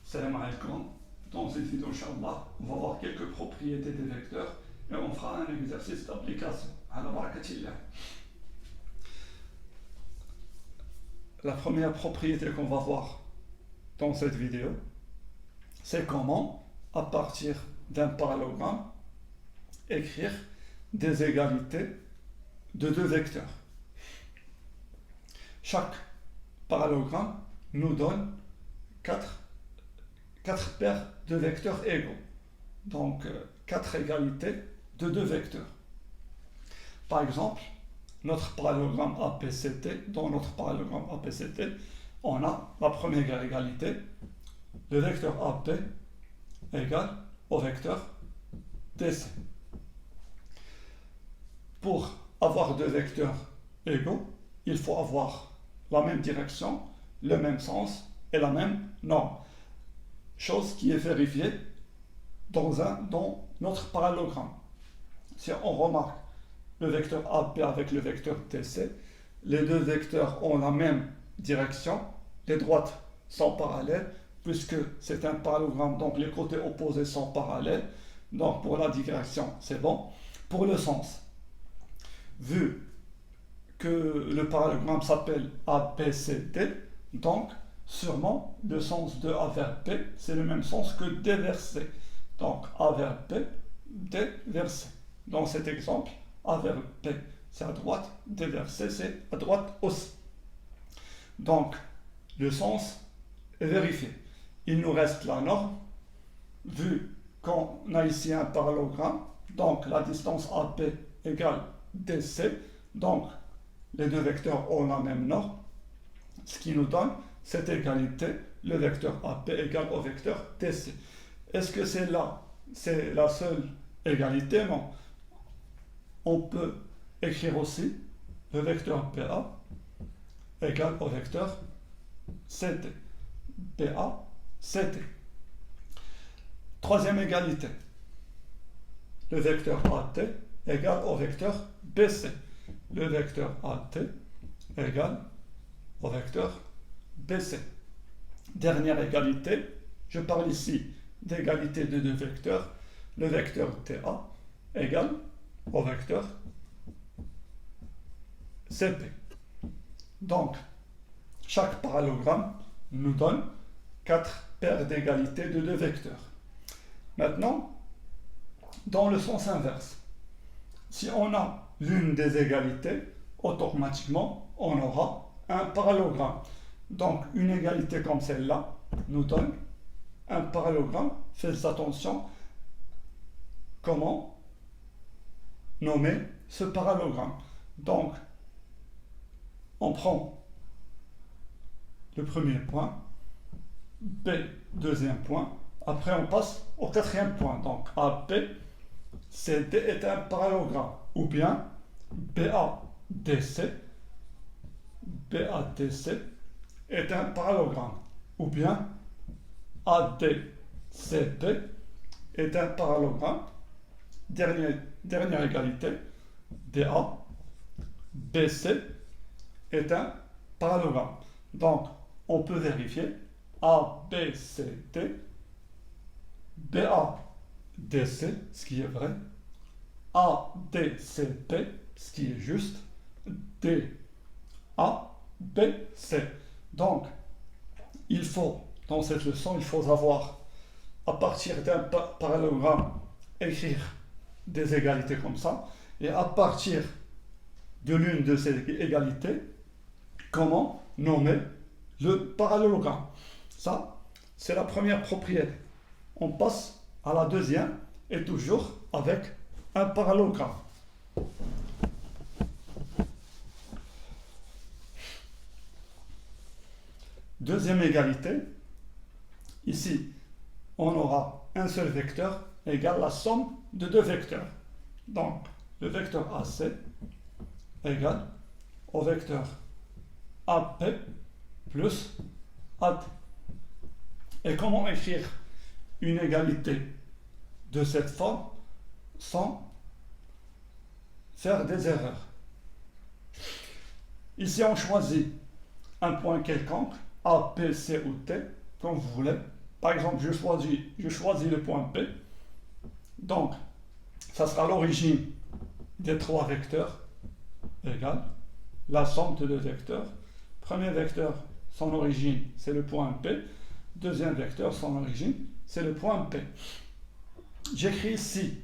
Salam alaikum. Dans cette vidéo, Inch'Allah, on va voir quelques propriétés des vecteurs et on fera un exercice d'application. Ala barakatillah. La première propriété qu'on va voir dans cette vidéo, c'est comment, à partir d'un parallélogramme, écrire des égalités de deux vecteurs. Chaque parallélogramme nous donne quatre paires de vecteurs égaux. Donc, quatre égalités de deux vecteurs. Par exemple, notre parallélogramme APCT, dans notre parallélogramme APCT, on a la première égalité, le vecteur AP égale au vecteur DC. Pour avoir deux vecteurs égaux, il faut avoir la même direction, le même sens et la même norme. Chose qui est vérifiée dans notre parallélogramme. Si on remarque le vecteur AP avec le vecteur DC, les deux vecteurs ont la même direction, les droites sont parallèles, puisque c'est un parallélogramme, donc les côtés opposés sont parallèles. Donc pour la direction, c'est bon. Pour le sens, vu que le parallélogramme s'appelle ABCD, donc sûrement le sens de A vers B, c'est le même sens que D vers C. Donc A vers B, D vers C. Dans cet exemple, A vers B, c'est à droite, D vers C, c'est à droite aussi. Donc, le sens est vérifié. Il nous reste la norme, vu qu'on a ici un parallélogramme, donc la distance AP égale DC, donc les deux vecteurs ont la même norme, ce qui nous donne cette égalité, le vecteur AP égale au vecteur DC. Est-ce que c'est la seule égalité? Non. On peut écrire aussi le vecteur BA égale au vecteur CT. BA, CT. Troisième égalité. Le vecteur AT égale au vecteur BC. Le vecteur AT égale au vecteur BC. Dernière égalité, je parle ici d'égalité de deux vecteurs. Le vecteur TA égale au vecteur CP. Donc, chaque parallélogramme nous donne quatre paires d'égalités de deux vecteurs. Maintenant, dans le sens inverse, si on a l'une des égalités, automatiquement, on aura un parallélogramme. Donc, une égalité comme celle-là nous donne un parallélogramme. Faites attention, comment nommer ce parallélogramme. Donc, on prend le premier point, B, deuxième point, après on passe au quatrième point. Donc, AB, CD est un parallélogramme, ou bien BADC, BADC est un parallélogramme, ou bien ADCB est un parallélogramme. Dernière égalité, DA, BC est un parallélogramme. Donc, on peut vérifier ABCD, BADC, ce qui est vrai, ADCB, ce qui est juste, DABC. Donc, dans cette leçon, il faut savoir, à partir d'un parallélogramme, écrire des égalités comme ça, et à partir de l'une de ces égalités, comment nommer le parallélogramme. Ça, c'est la première propriété. On passe à la deuxième, et toujours avec un parallélogramme. Deuxième égalité, ici, on aura un seul vecteur égale la somme de deux vecteurs. Donc, le vecteur AC égale au vecteur AP plus AD. Et comment écrire une égalité de cette forme sans faire des erreurs? Ici, on choisit un point quelconque, A, P, C ou T, comme vous voulez. Par exemple, je choisis le point P. Donc, ça sera l'origine des trois vecteurs égale la somme de deux vecteurs. Premier vecteur, son origine, c'est le point P. Deuxième vecteur, son origine, c'est le point P. J'écris ici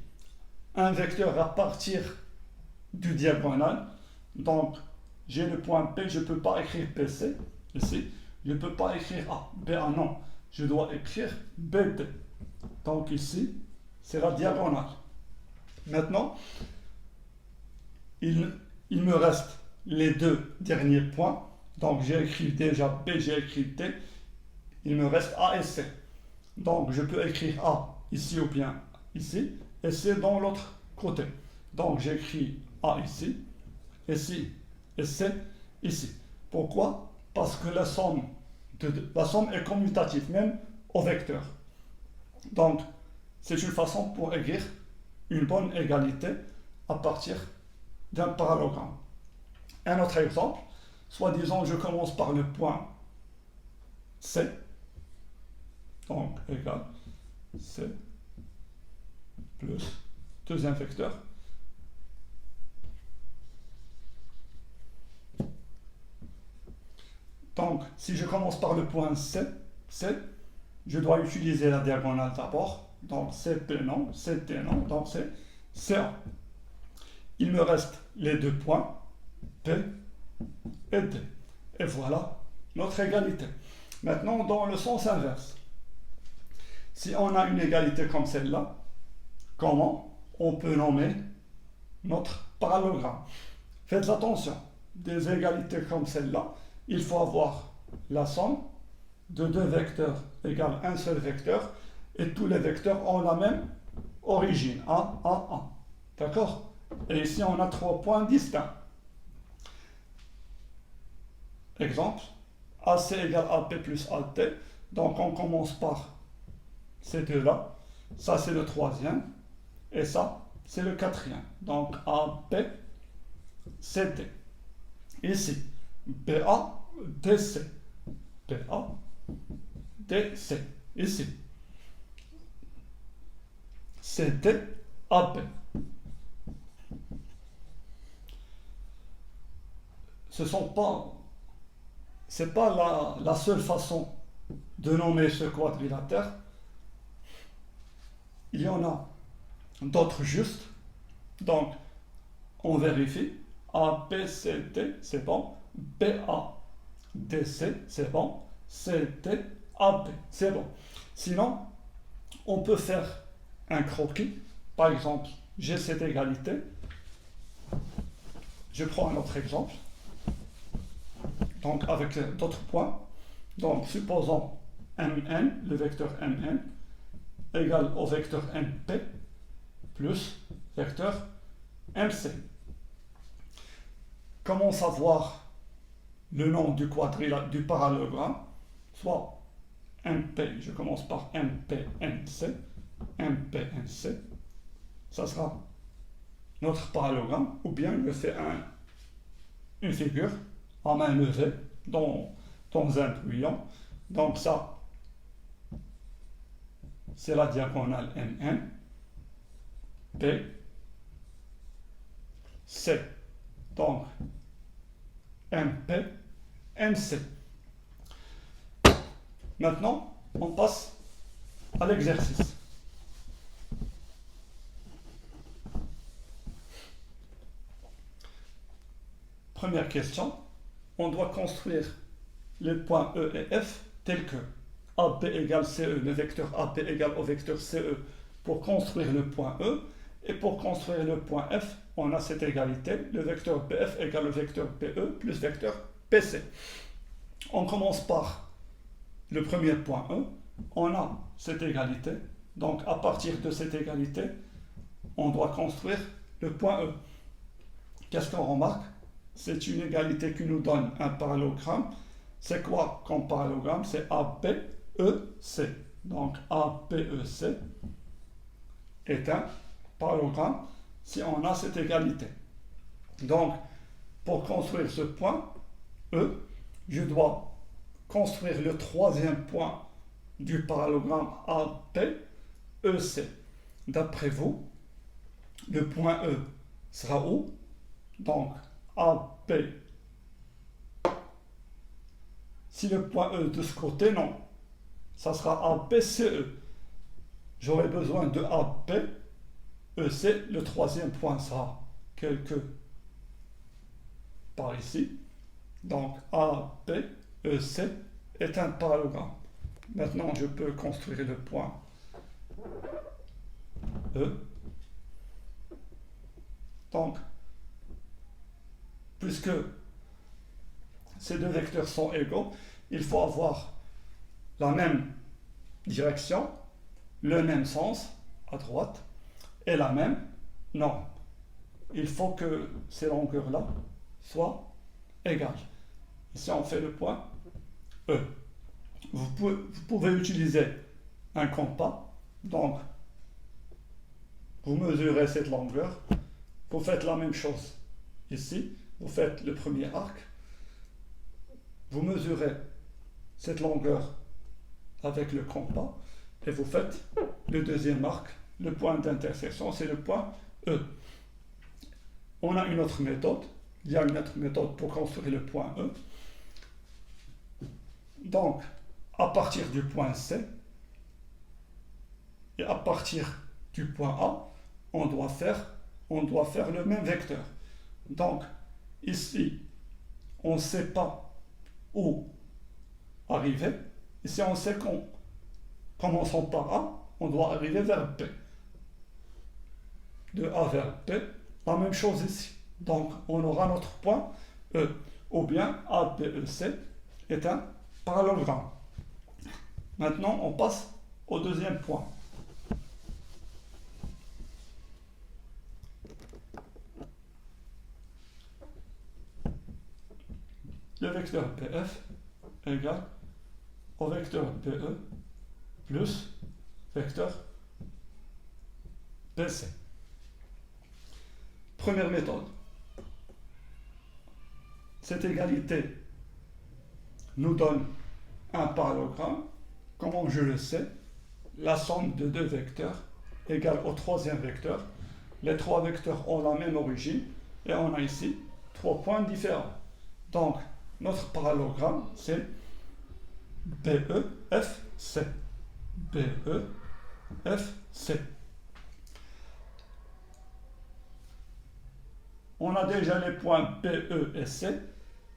un vecteur à partir du diagonal. Donc, j'ai le point P, je ne peux pas écrire PC ici. Je ne peux pas écrire A. BA, non. Je dois écrire BD. Donc ici, c'est la diagonale. Maintenant, il me reste les deux derniers points. Donc j'ai écrit déjà B, j'ai écrit D. Il me reste A et C. Donc je peux écrire A ici ou bien ici, et C dans l'autre côté. Donc j'écris A ici, et C ici. Pourquoi? Parce que la somme est commutative, même au vecteur. Donc c'est une façon pour écrire une bonne égalité à partir d'un parallélogramme. Un autre exemple, soit disant je commence par le point C, donc égal C plus deuxième vecteur donc si je commence par le point C, je dois utiliser la diagonale d'abord, donc CP non, CT non, donc c'est C1. Il me reste les deux points P et D. Et voilà notre égalité. Maintenant, dans le sens inverse, si on a une égalité comme celle-là, comment on peut nommer notre parallélogramme? Faites attention, des égalités comme celle-là, il faut avoir la somme de deux vecteurs égale un seul vecteur, et tous les vecteurs ont la même origine, A, A, A. D'accord? Et ici, on a trois points distincts. Exemple, AC égale AP plus AT. Donc, on commence par ces deux-là. Ça, c'est le troisième. Et ça, c'est le quatrième. Donc, AP, CD. Ici, BA, DC. BA, DC. Ici, CD, AP. C'est pas la seule façon de nommer ce quadrilatère. Il y en a d'autres justes. Donc, on vérifie. ABCD, c'est bon. BADC, c'est bon. CDAB, c'est bon. Sinon, on peut faire un croquis. Par exemple, j'ai cette égalité. Je prends un autre exemple. Donc, avec d'autres points. Donc, supposons Mn, le vecteur Mn, égale au vecteur Mp plus vecteur Mc. Comment savoir le nom du parallélogramme? Soit Mp, je commence par MPNC, MPNC, ça sera notre parallélogramme, ou bien je fais une figure à main levée dans un touillon. Donc ça, c'est la diagonale MN, P, C. Donc, MP, MC. Maintenant, on passe à l'exercice. Première question. On doit construire les points E et F tels que AB égale CE, le vecteur AB égale au vecteur CE pour construire le point E, et pour construire le point F, on a cette égalité, le vecteur BF égale le vecteur PE plus vecteur PC. On commence par le premier point E, on a cette égalité, donc à partir de cette égalité, on doit construire le point E. Qu'est-ce qu'on remarque? C'est une égalité qui nous donne un parallélogramme. C'est quoi comme parallélogramme? C'est APEC. Donc APEC est un parallélogramme si on a cette égalité. Donc, pour construire ce point E, je dois construire le troisième point du parallélogramme AP, EC. D'après vous, le point E sera où? Donc, AP. Si le point E de ce côté, non. Ça sera APCE. J'aurai besoin de AP, EC. Le troisième point sera quelque par ici. Donc, AP, EC est un parallélogramme. Maintenant, je peux construire le point E. Donc, puisque ces deux vecteurs sont égaux, il faut avoir la même direction, le même sens à droite et la même norme. Il faut que ces longueurs-là soient égales. Ici, on fait le point E. Vous pouvez utiliser un compas. Donc, vous mesurez cette longueur. Vous faites la même chose ici. Vous faites le premier arc. Vous mesurez cette longueur avec le compas. Et vous faites le deuxième arc. Le point d'intersection, c'est le point E. On a une autre méthode. Il y a une autre méthode pour construire le point E. Donc, à partir du point C et à partir du point A, on doit faire le même vecteur. Donc, ici, on ne sait pas où arriver. Ici, on sait qu'on commençons par A, on doit arriver vers B. De A vers B, la même chose ici. Donc, on aura notre point E. Ou bien ABEC est un parallélogramme. Maintenant, on passe au deuxième point. Le vecteur BF égale au vecteur BE plus vecteur BC. Première méthode. Cette égalité nous donne un parallélogramme. Comment je le sais? La somme de deux vecteurs égale au troisième vecteur. Les trois vecteurs ont la même origine et on a ici trois points différents. Donc, notre parallélogramme, c'est BEFC. BEFC. On a déjà les points BE et C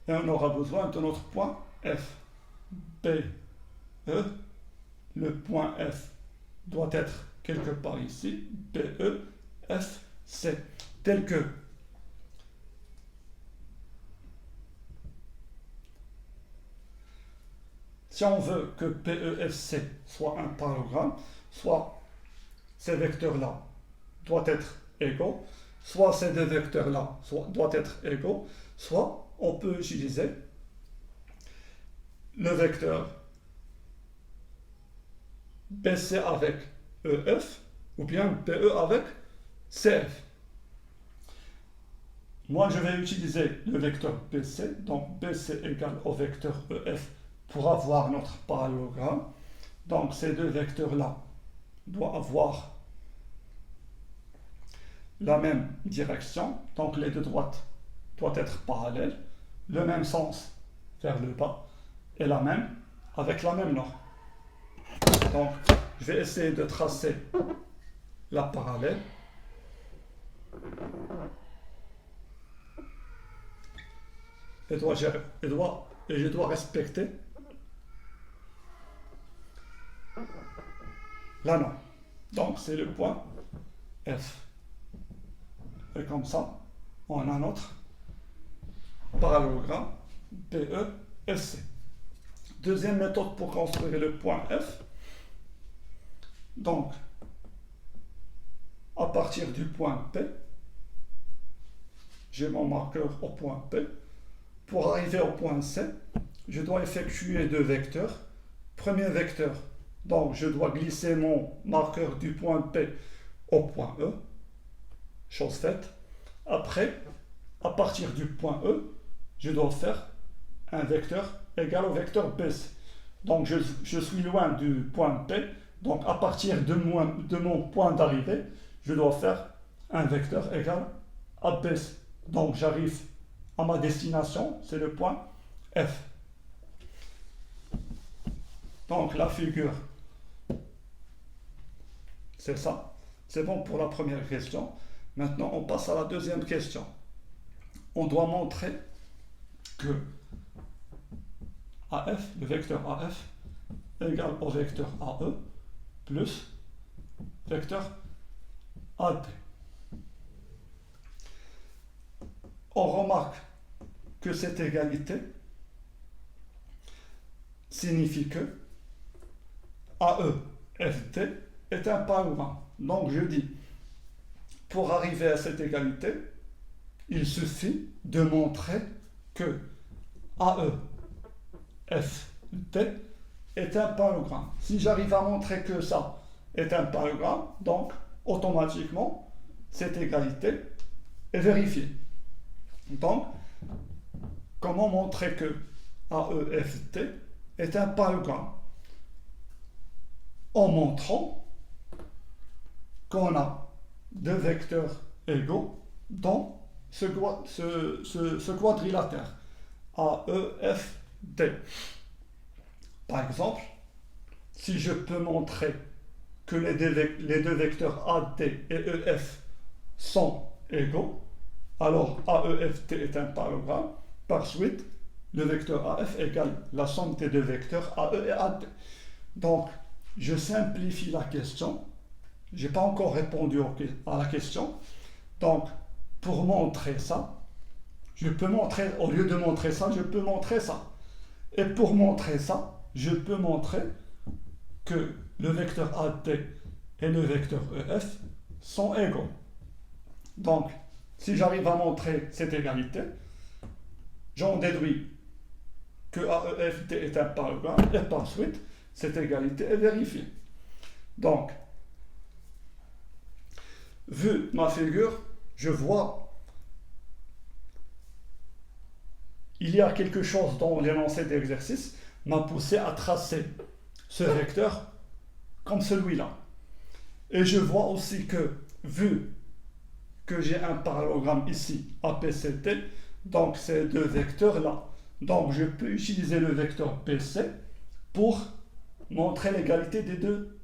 et on aura besoin de notre point F. BE, le point F doit être quelque part ici. BEFC. Tel que si on veut que BEFC soit un parallélogramme, soit ces vecteurs-là doivent être égaux, soit ces deux vecteurs-là doivent être égaux, soit on peut utiliser le vecteur BC avec EF ou bien BE avec CF. Moi, je vais utiliser le vecteur BC, donc BC égale au vecteur EF pour avoir notre parallélogramme. Donc, ces deux vecteurs-là doivent avoir la même direction, donc les deux droites doivent être parallèles, le même sens vers le bas et la même avec la même norme. Donc, je vais essayer de tracer la parallèle. Et je dois respecter la norme. Donc, c'est le point F. Et comme ça, on a notre parallélogramme BEFC. Deuxième méthode pour construire le point F. Donc, à partir du point P, j'ai mon marqueur au point P. Pour arriver au point C, je dois effectuer deux vecteurs. Premier vecteur, donc je dois glisser mon marqueur du point P au point E. Chose faite. Après, à partir du point E, je dois faire un vecteur égal au vecteur BC. Donc je suis loin du point P. Donc à partir de mon point d'arrivée, je dois faire un vecteur égal à BC. Donc j'arrive à ma destination, c'est le point F. Donc la figure, c'est ça. C'est bon pour la première question. Maintenant, on passe à la deuxième question. On doit montrer que AF, le vecteur AF, égale au vecteur AE plus vecteur AD. On remarque que cette égalité signifie que AEFT est un parallélogramme. Donc je dis, pour arriver à cette égalité, il suffit de montrer que AEFT est un parallélogramme. Si j'arrive à montrer que ça est un parallélogramme, donc automatiquement cette égalité est vérifiée. Donc, comment montrer que AEFT est un parallélogramme? En montrant qu'on a deux vecteurs égaux dans ce quadrilatère AEFT. Par exemple, si je peux montrer que les deux vecteurs AD et EF sont égaux, alors AEFT est un parallélogramme. Par suite, le vecteur AF égale la somme des deux vecteurs AE et AD. Donc, je simplifie la question. Je n'ai pas encore répondu à la question. Donc, pour montrer ça, je peux montrer, au lieu de montrer ça, je peux montrer ça. Et pour montrer ça, je peux montrer que le vecteur AD et le vecteur EF sont égaux. Donc, si j'arrive à montrer cette égalité, j'en déduis que AEFT est un parallélogramme et par suite, cette égalité est vérifiée. Donc, vu ma figure, je vois il y a quelque chose dans l'énoncé d'exercice m'a poussé à tracer ce vecteur comme celui-là. Et je vois aussi que, vu que j'ai un parallélogramme ici, APCT, donc ces deux vecteurs-là, donc je peux utiliser le vecteur PC pour montrer l'égalité des deux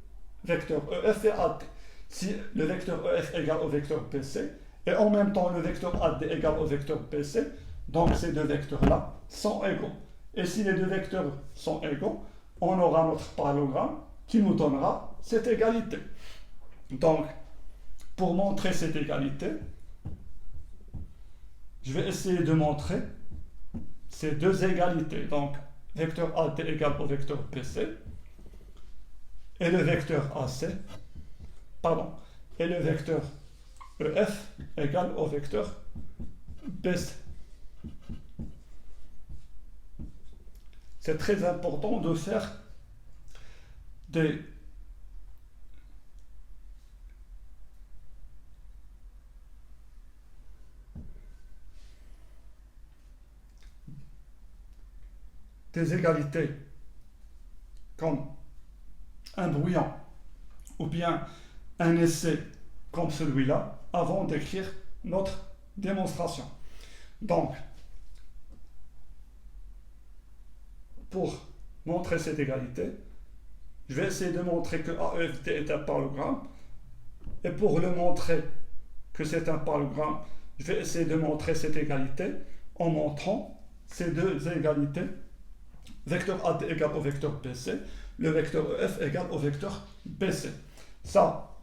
vecteurs EF et AD. Si le vecteur EF égale au vecteur PC, et en même temps le vecteur AD égale au vecteur PC, donc ces deux vecteurs-là sont égaux. Et si les deux vecteurs sont égaux, on aura notre parallélogramme qui nous donnera cette égalité. Donc, pour montrer cette égalité, je vais essayer de montrer ces deux égalités. Donc, vecteur AD égale au vecteur PC et le vecteur AC, et le vecteur EF égale au vecteur BC. C'est très important de faire des égalités comme un brouillon ou bien un essai comme celui-là avant d'écrire notre démonstration. Donc, pour montrer cette égalité, je vais essayer de montrer que AEFT est un parallélogramme. Et pour le montrer que c'est un parallélogramme, je vais essayer de montrer cette égalité en montrant ces deux égalités. Vecteur AD égale au vecteur BC, le vecteur EF égale au vecteur BC. Ça,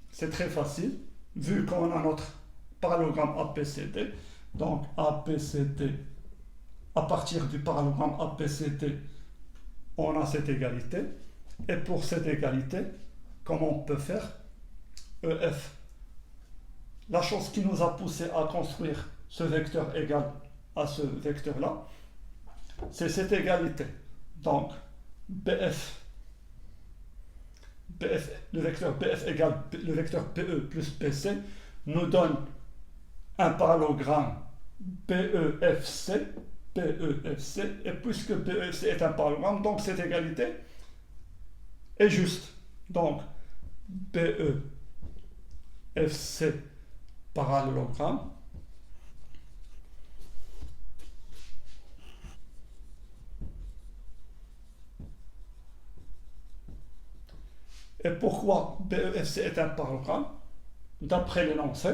c'est très facile, vu qu'on a notre parallélogramme APCD. Donc APCD, à partir du parallélogramme APCD, on a cette égalité. Et pour cette égalité, comment on peut faire? EF. La chose qui nous a poussé à construire ce vecteur égal à ce vecteur-là, c'est cette égalité. Donc, BF, le vecteur BF égale le vecteur PE plus PC, nous donne un parallélogramme BEFC BEFC, et puisque BEFC est un parallélogramme, donc cette égalité est juste. Donc, BEFC parallélogramme et pourquoi BEFC est un parallélogramme? D'après l'énoncé,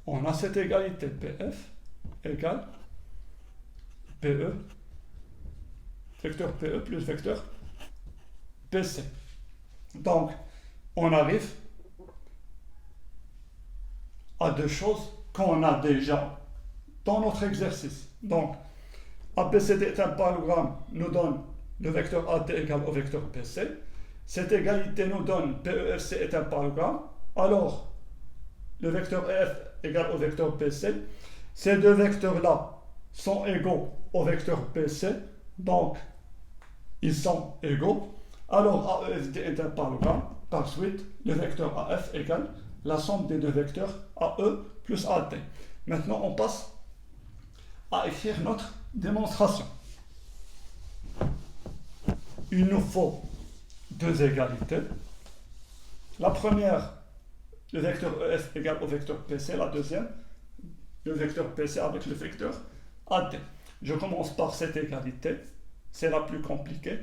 on a cette égalité BF égale PE, vecteur PE plus vecteur PC. Donc, on arrive à deux choses qu'on a déjà dans notre exercice. Donc, ABCD est un parallélogramme, nous donne le vecteur AD égale au vecteur PC. Cette égalité nous donne BEFC est un parallélogramme. Alors, le vecteur EF égale au vecteur PC. Ces deux vecteurs-là sont égaux au vecteur PC. Donc, ils sont égaux. Alors, AEFD est un parallélogramme. Par suite, le vecteur AF égale la somme des deux vecteurs AE plus AD. Maintenant, on passe à écrire notre démonstration. Il nous faut deux égalités. La première, le vecteur EF égale au vecteur PC. La deuxième, le vecteur PC avec le vecteur AD. Je commence par cette égalité. C'est la plus compliquée.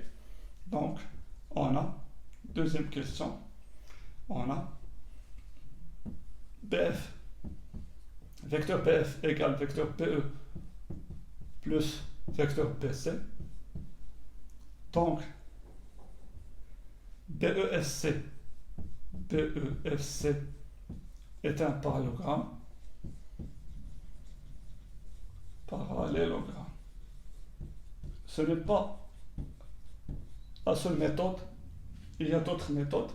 Donc, on a, deuxième question, on a BF, vecteur BF égale vecteur PE plus vecteur PC. Donc, BEFC est un parallélogramme. Ce n'est pas la seule méthode, il y a d'autres méthodes.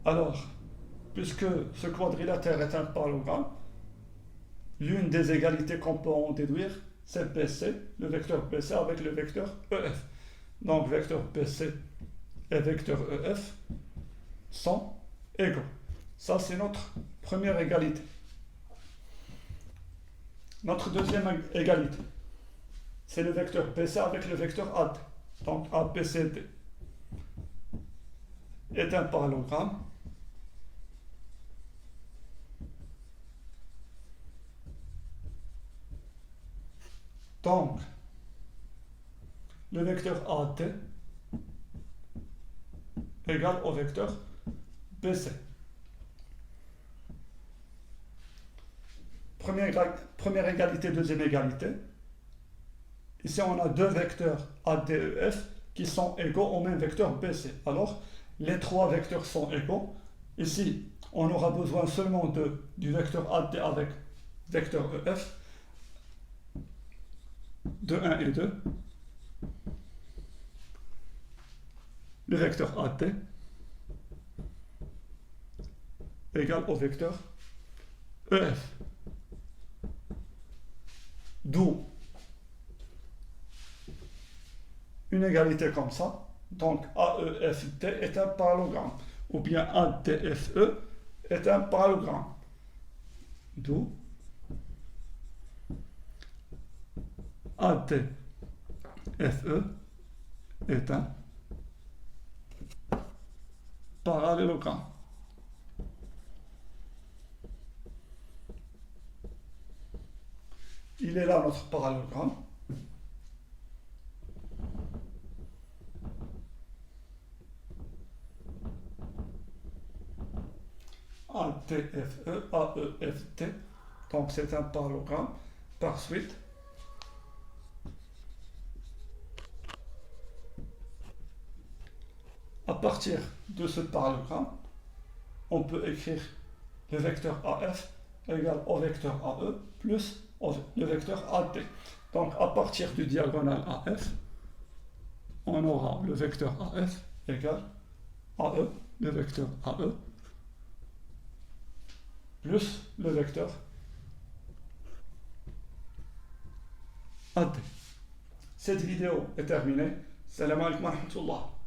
Alors, puisque ce quadrilatère est un parallélogramme, l'une des égalités qu'on peut en déduire, c'est PC, le vecteur PC avec le vecteur EF. Donc, vecteur PC et vecteur EF sont égaux. Ça, c'est notre première égalité. Notre deuxième égalité, c'est le vecteur PC avec le vecteur AD. Donc, ABCD est un parallélogramme. Donc, le vecteur AD égale au vecteur BC. Première égalité, deuxième égalité. Ici, on a deux vecteurs ADEF qui sont égaux au même vecteur BC. Alors, les trois vecteurs sont égaux. Ici, on aura besoin seulement du vecteur AD avec vecteur EF de 1 et 2. Le vecteur AD égale au vecteur EF. D'où une égalité comme ça. Donc AEFD est un parallélogramme. Ou bien ADFE est un parallélogramme. D'où ADFE est un parallélogramme. Il est là notre parallélogramme. ADFE, AEFD. Donc c'est un parallélogramme. Par suite, à partir de ce parallélogramme, on peut écrire le vecteur AF égale au vecteur AE plus le vecteur AD. Donc à partir du diagonale AF, on aura le vecteur AF égale AE, le vecteur AE, plus le vecteur AD. Cette vidéo est terminée. Salam alaikum wa rahmatullah.